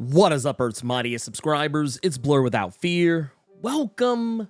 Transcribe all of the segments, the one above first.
What is up, Earth's mightiest subscribers? It's Blerd without fear. Welcome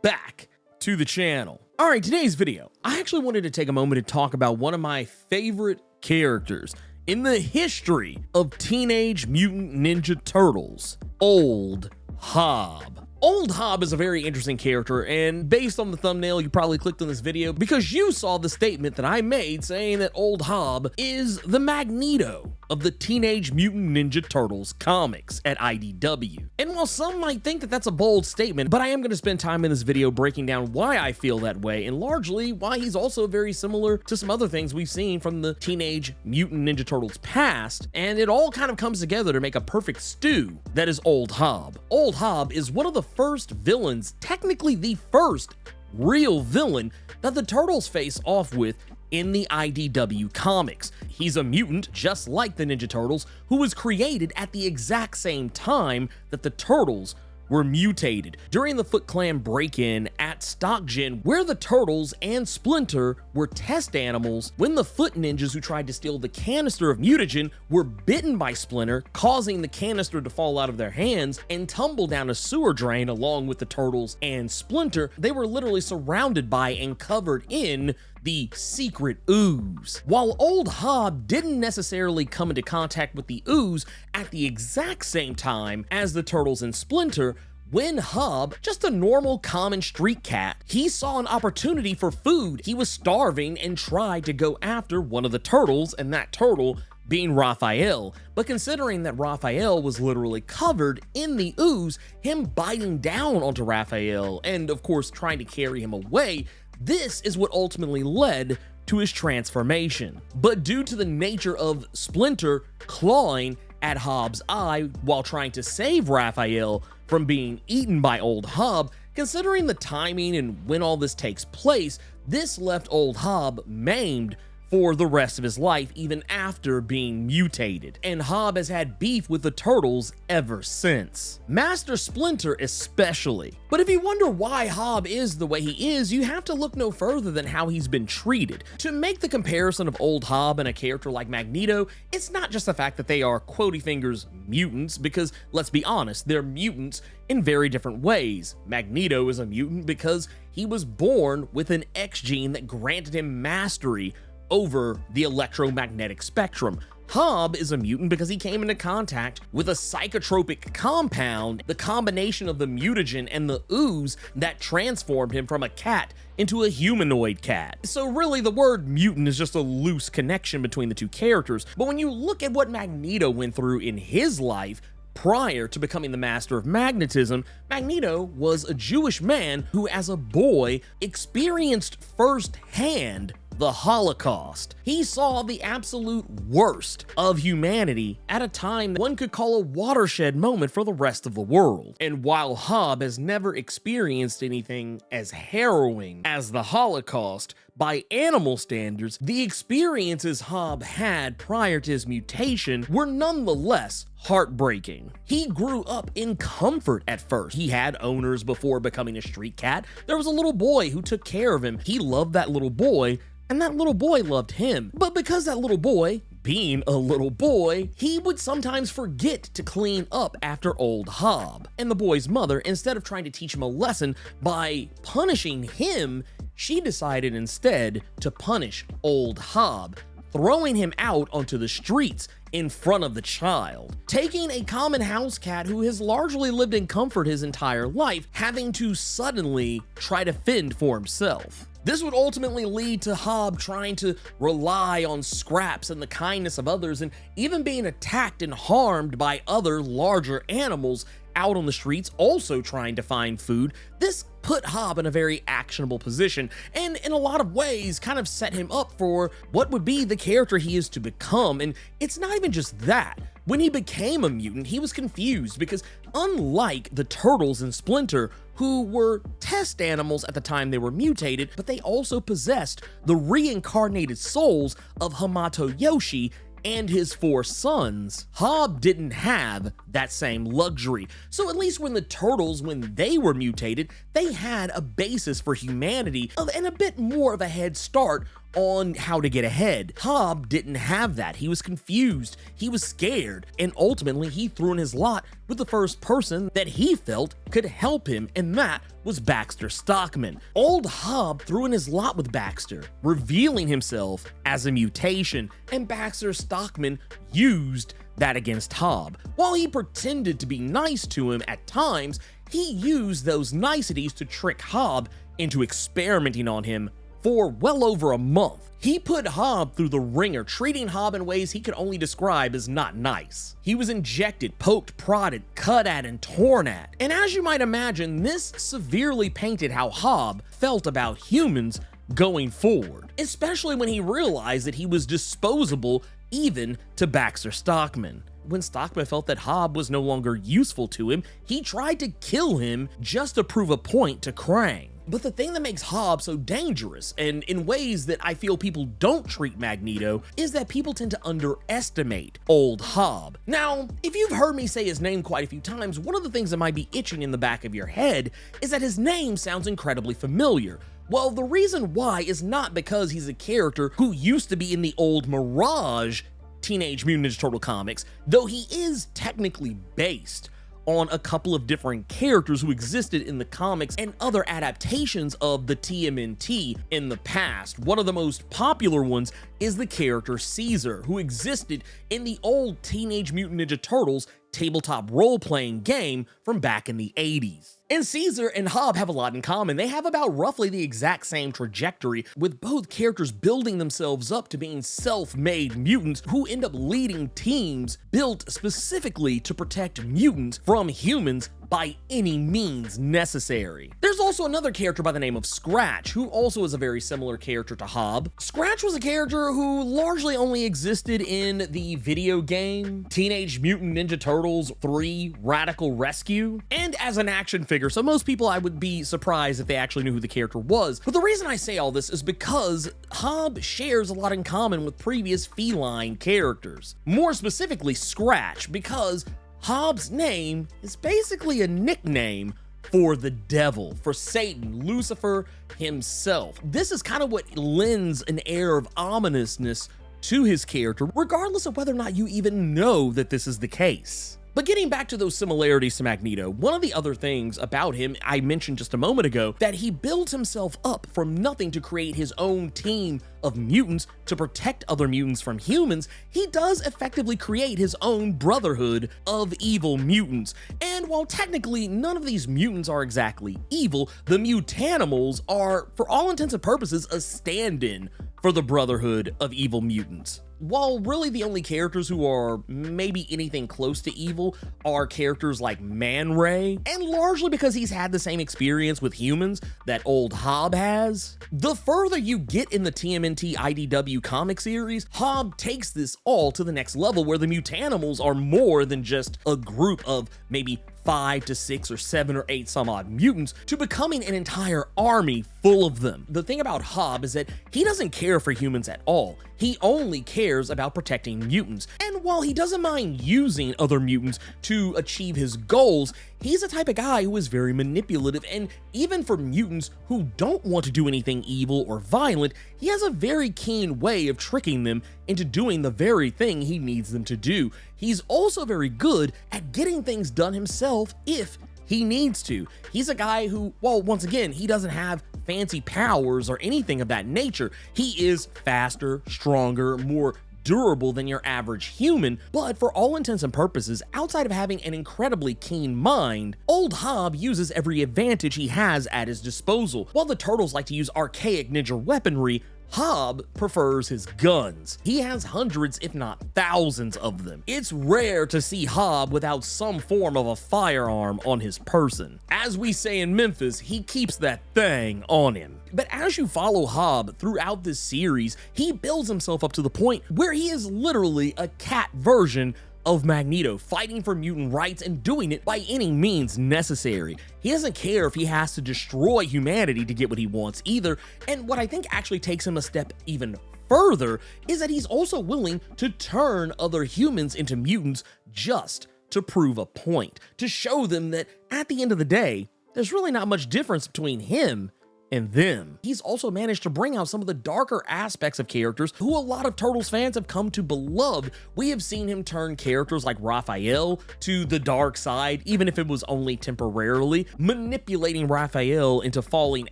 back to the channel. Alright, today's video, I actually wanted to take a moment to talk about one of my favorite characters in the history of Teenage Mutant Ninja Turtles, Old Hob. Old Hob is a very interesting character, and based on the thumbnail, you probably clicked on this video because you saw the statement that I made saying that Old Hob is the Magneto of the Teenage Mutant Ninja Turtles comics at IDW. And while some might think that that's a bold statement, but I am going to spend time in this video breaking down why I feel that way, and largely why he's also very similar to some other things we've seen from the Teenage Mutant Ninja Turtles past, and it all kind of comes together to make a perfect stew that is Old Hob. Old Hob is one of the first villains, technically the first real villain that the Turtles face off with in the IDW comics. He's a mutant just like the Ninja Turtles, who was created at the exact same time that the Turtles were mutated during the Foot Clan break-in at Stockgen, where the Turtles and Splinter were test animals when the Foot Ninjas who tried to steal the canister of mutagen were bitten by Splinter, causing the canister to fall out of their hands and tumble down a sewer drain along with the Turtles and Splinter. They were literally surrounded by and covered in the secret ooze. While Old Hob didn't necessarily come into contact with the ooze at the exact same time as the Turtles and Splinter, when Hob, just a normal common street cat, he saw an opportunity for food. He was starving and tried to go after one of the Turtles, and that turtle being Raphael. But considering that Raphael was literally covered in the ooze, him biting down onto Raphael and of course trying to carry him away, this is what ultimately led to his transformation. But due to the nature of Splinter clawing at Hob's eye while trying to save Raphael from being eaten by Old Hob, considering the timing and when all this takes place, this left Old Hob maimed for the rest of his life, even after being mutated, and Hob has had beef with the Turtles ever since. Master Splinter especially. But if you wonder why Hob is the way he is, you have to look no further than how he's been treated. To make the comparison of Old Hob and a character like Magneto, it's not just the fact that they are quotey fingers mutants, because let's be honest, they're mutants in very different ways. Magneto is a mutant because he was born with an X gene that granted him mastery over the electromagnetic spectrum. Hob is a mutant because he came into contact with a psychotropic compound, the combination of the mutagen and the ooze that transformed him from a cat into a humanoid cat. So really the word mutant is just a loose connection between the two characters, but when you look at what Magneto went through in his life, prior to becoming the master of magnetism, Magneto was a Jewish man who as a boy experienced firsthand the Holocaust. He saw the absolute worst of humanity at a time that one could call a watershed moment for the rest of the world. And while Hob has never experienced anything as harrowing as the Holocaust, by animal standards, the experiences Hob had prior to his mutation were nonetheless heartbreaking. He grew up in comfort at first. He had owners before becoming a street cat. There was a little boy who took care of him. He loved that little boy, and that little boy loved him. But because that little boy, being a little boy, he would sometimes forget to clean up after Old Hob. And the boy's mother, instead of trying to teach him a lesson by punishing him, she decided instead to punish Old Hob, throwing him out onto the streets in front of the child, taking a common house cat who has largely lived in comfort his entire life, having to suddenly try to fend for himself. This would ultimately lead to Hob trying to rely on scraps and the kindness of others, and even being attacked and harmed by other larger animals out on the streets, also trying to find food. This put Hob in a very actionable position, and in a lot of ways kind of set him up for what would be the character he is to become. And it's not even just that. When he became a mutant, he was confused because unlike the Turtles and Splinter, who were test animals at the time they were mutated, but they also possessed the reincarnated souls of Hamato Yoshi and his 4 sons, Hob didn't have that same luxury. So at least when the Turtles, when they were mutated, they had a basis for humanity and a bit more of a head start on how to get ahead. Hob didn't have that. He was confused, he was scared, and ultimately he threw in his lot with the first person that he felt could help him, and that was Baxter Stockman. Old Hob threw in his lot with Baxter, revealing himself as a mutation, and Baxter Stockman used that against Hob. While he pretended to be nice to him at times, he used those niceties to trick Hob into experimenting on him for well over a month. He put Hob through the ringer, treating Hob in ways he could only describe as not nice. He was injected, poked, prodded, cut at, and torn at. And as you might imagine, this severely painted how Hob felt about humans going forward, especially when he realized that he was disposable even to Baxter Stockman. When Stockman felt that Hob was no longer useful to him, he tried to kill him just to prove a point to Krang. But the thing that makes Hob so dangerous, and in ways that I feel people don't treat Magneto, is that people tend to underestimate Old Hob. Now, if you've heard me say his name quite a few times, one of the things that might be itching in the back of your head is that his name sounds incredibly familiar. Well, the reason why is not because he's a character who used to be in the old Mirage Teenage Mutant Ninja Turtle comics, though he is technically based on a couple of different characters who existed in the comics and other adaptations of the TMNT in the past. One of the most popular ones is the character Caesar, who existed in the old Teenage Mutant Ninja Turtles tabletop role-playing game from back in the 80s. And Caesar and Hob have a lot in common. They have about roughly the exact same trajectory, with both characters building themselves up to being self-made mutants who end up leading teams built specifically to protect mutants from humans by any means necessary. There's also another character by the name of Scratch, who also is a very similar character to Hob. Scratch was a character who largely only existed in the video game Teenage Mutant Ninja Turtles 3 Radical Rescue, and as an action figure, so most people I would be surprised if they actually knew who the character was. But the reason I say all this is because Hob shares a lot in common with previous feline characters. More specifically, Scratch, because Hob's name is basically a nickname for the devil, for Satan, Lucifer himself. This is kind of what lends an air of ominousness to his character, regardless of whether or not you even know that this is the case. But getting back to those similarities to Magneto, one of the other things about him I mentioned just a moment ago, that he builds himself up from nothing to create his own team of mutants to protect other mutants from humans. He does effectively create his own brotherhood of evil mutants. And while technically none of these mutants are exactly evil, the mutanimals are, for all intents and purposes, a stand-in for the Brotherhood of Evil Mutants. While really the only characters who are maybe anything close to evil are characters like Man Ray, and largely because he's had the same experience with humans that Old Hob has. The further you get in the TMNT IDW comic series, Hob takes this all to the next level, where the mutanimals are more than just a group of maybe 5 to 6 or 7 or 8 some odd mutants to becoming an entire army full of them. The thing about Hob is that he doesn't care for humans at all. He only cares about protecting mutants. And while he doesn't mind using other mutants to achieve his goals, he's the type of guy who is very manipulative, and even for mutants who don't want to do anything evil or violent, he has a very keen way of tricking them into doing the very thing he needs them to do. He's also very good at getting things done himself if he needs to. He's a guy who, well, once again, he doesn't have fancy powers or anything of that nature. He is faster, stronger, more durable than your average human, but for all intents and purposes, outside of having an incredibly keen mind, Old Hob uses every advantage he has at his disposal. While the Turtles like to use archaic ninja weaponry, Hob prefers his guns. He has hundreds, if not thousands of them. It's rare to see Hob without some form of a firearm on his person. As we say in Memphis, he keeps that thing on him. But as you follow Hob throughout this series, he builds himself up to the point where he is literally a cat version of Magneto, fighting for mutant rights and doing it by any means necessary. He doesn't care if he has to destroy humanity to get what he wants either, and what I think actually takes him a step even further is that he's also willing to turn other humans into mutants just to prove a point, to show them that at the end of the day, there's really not much difference between him and them. He's also managed to bring out some of the darker aspects of characters who a lot of Turtles fans have come to beloved. We have seen him turn characters like Raphael to the dark side, even if it was only temporarily, manipulating Raphael into falling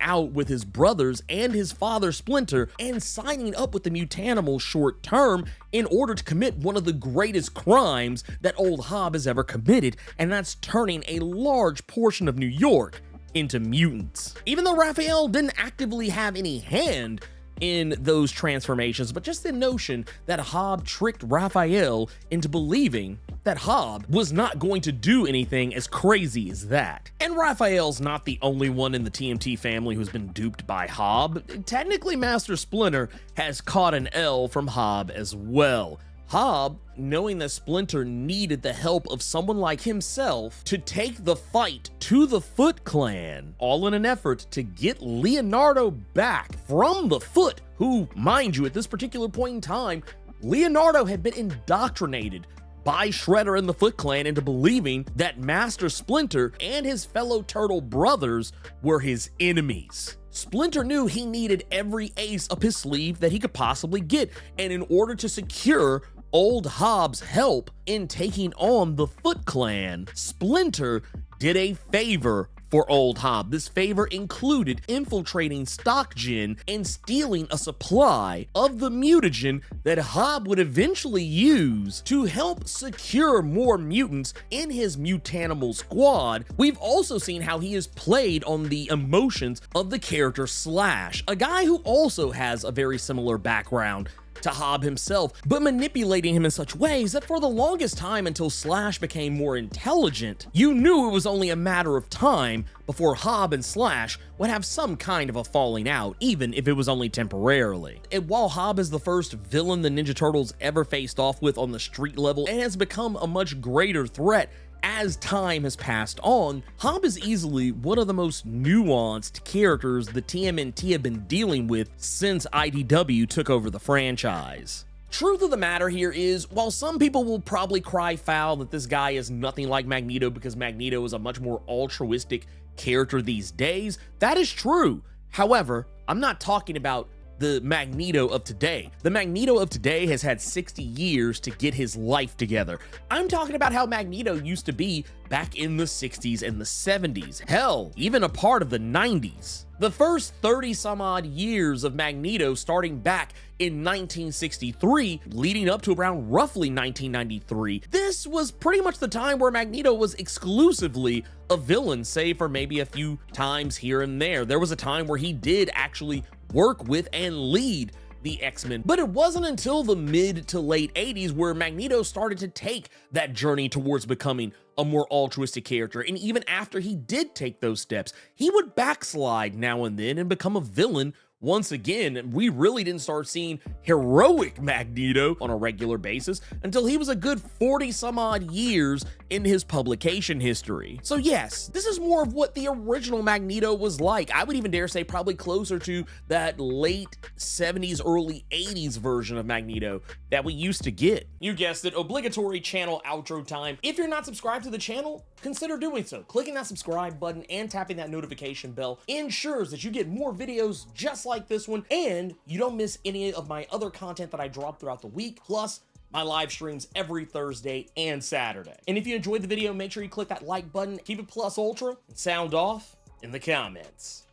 out with his brothers and his father Splinter, and signing up with the Mutanimals short term in order to commit one of the greatest crimes that Old Hob has ever committed, and that's turning a large portion of New York into mutants. Even though Raphael didn't actively have any hand in those transformations, but just the notion that Hob tricked Raphael into believing that Hob was not going to do anything as crazy as that. And Raphael's not the only one in the TMT family who's been duped by Hob. Technically, Master Splinter has caught an L from Hob as well. Hob, knowing that Splinter needed the help of someone like himself to take the fight to the Foot Clan, all in an effort to get Leonardo back from the Foot, who, mind you, at this particular point in time, Leonardo had been indoctrinated by Shredder and the Foot Clan into believing that Master Splinter and his fellow turtle brothers were his enemies. Splinter knew he needed every ace up his sleeve that he could possibly get, and in order to secure Old Hob's help in taking on the Foot Clan, Splinter did a favor for Old Hob. This favor included infiltrating Stock Gen and stealing a supply of the mutagen that Hob would eventually use to help secure more mutants in his Mutanimal squad. We've also seen how he has played on the emotions of the character Slash, a guy who also has a very similar background to Hob himself, but manipulating him in such ways that for the longest time, until Slash became more intelligent, you knew it was only a matter of time before Hob and Slash would have some kind of a falling out, even if it was only temporarily. And while Hob is the first villain the Ninja Turtles ever faced off with on the street level and has become a much greater threat as time has passed on, Hob is easily one of the most nuanced characters the TMNT have been dealing with since IDW took over the franchise. Truth of the matter here is, while some people will probably cry foul that this guy is nothing like Magneto because Magneto is a much more altruistic character these days, that is true. However, I'm not talking about the Magneto of today. The Magneto of today has had 60 years to get his life together. I'm talking about how Magneto used to be back in the 60s and the 70s. Hell, even a part of the 90s. The first 30 some odd years of Magneto starting back in 1963, leading up to around roughly 1993, this was pretty much the time where Magneto was exclusively a villain, save for maybe a few times here and there. There was a time where he did actually work with and lead the X-Men, but it wasn't until the mid to late 80s where Magneto started to take that journey towards becoming a more altruistic character. And even after he did take those steps, he would backslide now and then and become a villain once again. We really didn't start seeing heroic Magneto on a regular basis until he was a good 40 some odd years in his publication history. So yes, this is more of what the original Magneto was like. I would even dare say probably closer to that late 70s, early 80s version of Magneto that we used to get. You guessed it, obligatory channel outro time. If you're not subscribed to the channel, consider doing so. Clicking that subscribe button and tapping that notification bell ensures that you get more videos just like this one, and you don't miss any of my other content that I drop throughout the week, plus my live streams every Thursday and Saturday. And if you enjoyed the video, make sure you click that like button, keep it plus ultra, and sound off in the comments.